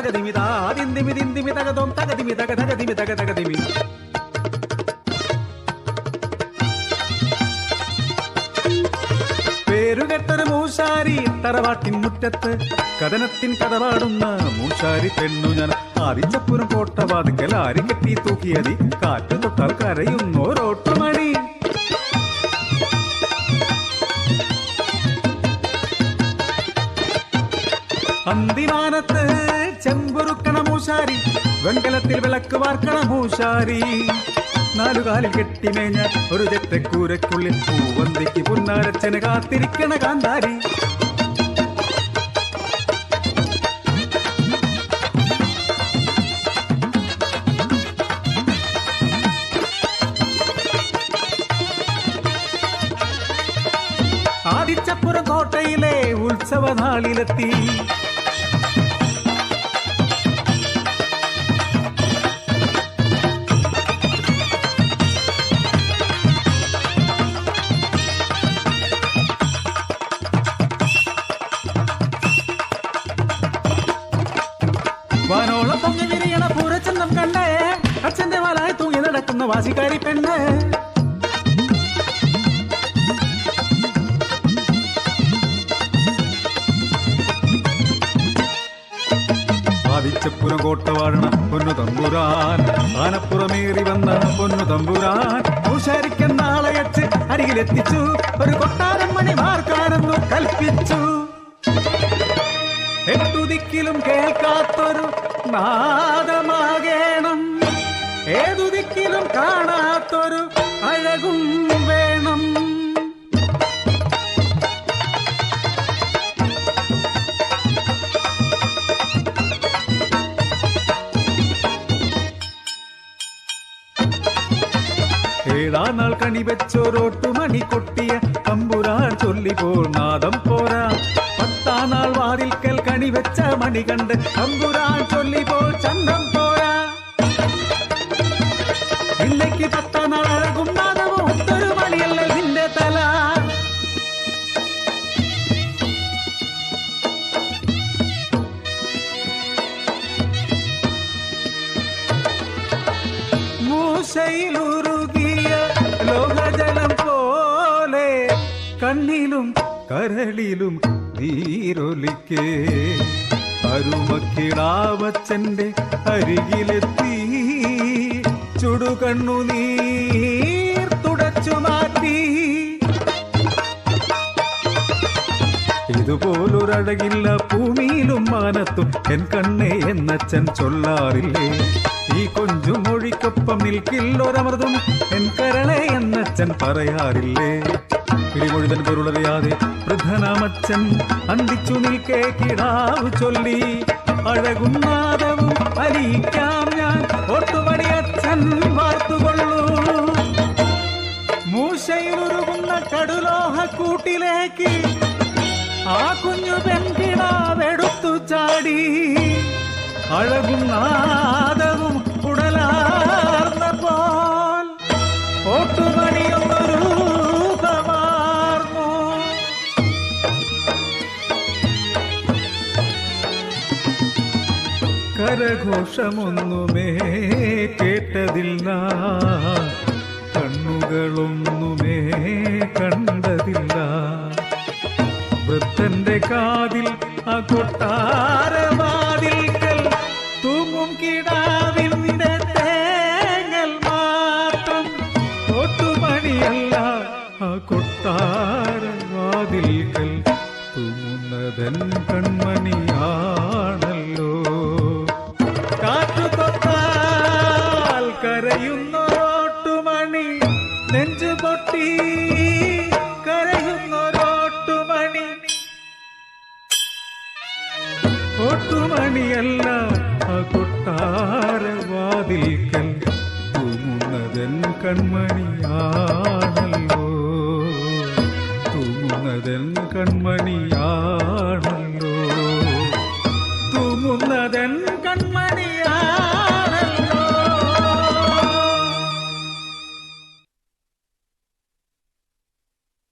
തകതിമി താതിന്തിമി തിന്തിമി തകതോം തകതിമി തക തകതിമി തക തകതിമി. പേരുകെട്ടൊരു മൂശാരി തറവാട്ടിൻ മുറ്റത്ത് കഥനത്തിൻ കഥ പാടുന്ന മൂശാരി പെണ്ണു ഞാൻ. ആദിച്ചപ്പുരം കോട്ടവാതിക്കൽ ആരി കെട്ടി തൂക്കിയതി കാറ്റ് തൊട്ടാൽ കരയുന്നോരോട്ടുമണി. അന്തിമാനത്ത് ചെമ്പുറുക്കണ മൂശാരി, വെങ്കലത്തിൽ വിളക്ക് വാർക്കണ മൂശാരി. നാലുകാലിൽ കെട്ടിമേഞ്ഞ ഒരു ചെറ്റക്കൂരയ്ക്കുള്ളിൽ പൂവന്തിക്ക് പുന്നാരച്ചന് കാത്തിരിക്കണ കാന്താരി. ആദിച്ചപ്പുരം കോട്ടയിലെ ഉത്സവ നാളിലെത്തി. വാനോളം പൊങ്ങി വിരിയണ പൂരച്ചന്തം കണ്ടേ, അച്ഛന്റെ വാലായി തൂങ്ങി നടക്കുന്ന വാശിക്കാരി പെണ്ണ്. ആദിച്ചപ്പുരം കോട്ട വാഴണ പൊന്നു തമ്പുരാൻ, ആനപ്പുറമേറി വന്ന പൊന്നു തമ്പുരാൻ. മൂശാരിക്കെന്നാളയച്ച് അരികിലെത്തിച്ചു, ഒരു കൊട്ടാരം മണി വാർക്കാനെന്നു കൽപ്പിച്ചു. എട്ടുദിക്കിലും കേൾക്കാത്തൊരു നാദമാകേണം, ഏതു ദിക്കിലും കാണാത്തൊരു അഴകും വേണം. ഏഴാം നാൾ കണി വെച്ചോരോട്ടുമണി കൊട്ടിയ തമ്പുരാൻ ചൊല്ലിപ്പോൾ നാദം പോരാ. പത്താം നാൾ വാതിൽക്കൽ കണി വെച്ച മണി കണ്ട് തമ്പുരാൻ ചൊല്ലിപ്പോൾ ചന്തം പോരാ. ഇല്ലയ്ക്ക് പത്താം നാൾ അഴകും നാദവും ഒത്തൊരു മണിയല്ല നിന്റെ തല. മൂശയിലുരുകിയ ലോഹജലം പോലെ കണ്ണിലും കരളിലും നീരൊലിക്കേ അരുമക്കിടാവച്ചന്റെ അരികിലെത്തി. ചുടുകണ്ണു നീർ തുടച്ചു മാറ്റി. ഇതുപോലൊരഴകില്ല ഭൂമിയിലും മാനത്തും എൻ കണ്ണേ എന്നച്ഛൻ ചൊല്ലാറില്ലേ. ഈ കൊഞ്ചും മൊഴിക്കൊപ്പം നിൽക്കില്ലൊരമൃതും എൻ കരളെ എന്നച്ഛൻ പറയാറില്ലേ. കിളിമൊഴിതൻ പൊരുളറിയാതെ വൃദ്ധനാമച്ഛൻ അന്തിച്ചു നിൽക്കേ കിടാവ് ചൊല്ലി. അഴകും നാദവും അലിയിക്കാം ഞാൻ, ഒട്ടുപടി അച്ഛൻ വാർത്തുകൊള്ളൂ. മൂശയിലുരുകുന്ന കടുലോഹ കൂട്ടിലേക്ക് ആ കുഞ്ഞു പെൺകിടാവെടുത്തു ചാടി. അഴകും നാദവും ഉടലാർന്നപ്പോൾ ഓട്ടുമണിയൊന്നൊരു കരഘോഷമൊന്നുമേ കേട്ടതില്ല, കണ്ണുകളൊന്നുമേ കണ്ടതില്ല. വൃദ്ധന്റെ കാതിൽ ആ കൊട്ടാരവാതിൽക്കൽ തൂങ്ങും കിടാവിന്റെ തേങ്ങൽ മാത്രം. ഒട്ടുമണിയല്ല ആ കൊട്ടാരവാതിൽക്കൽ തൂങ്ങുന്നതൻ കൺമണിയാണല്ലോ. കാറ്റു തൊട്ടാൽ കരയുന്നൊരോട്ടുമണി, നെഞ്ചു പൊട്ടി കരയുന്നൊരോട്ടുമണി. ഒട്ടുമണിയല്ല ആ കൊട്ടാരവാതിൽക്കൽ തൂങ്ങുന്നതൻ കൺമണിയാണല്ലോ. തൂങ്ങുന്നതൻ കൺമണിയാണല്ലോ. തൂങ്ങുന്നതൻ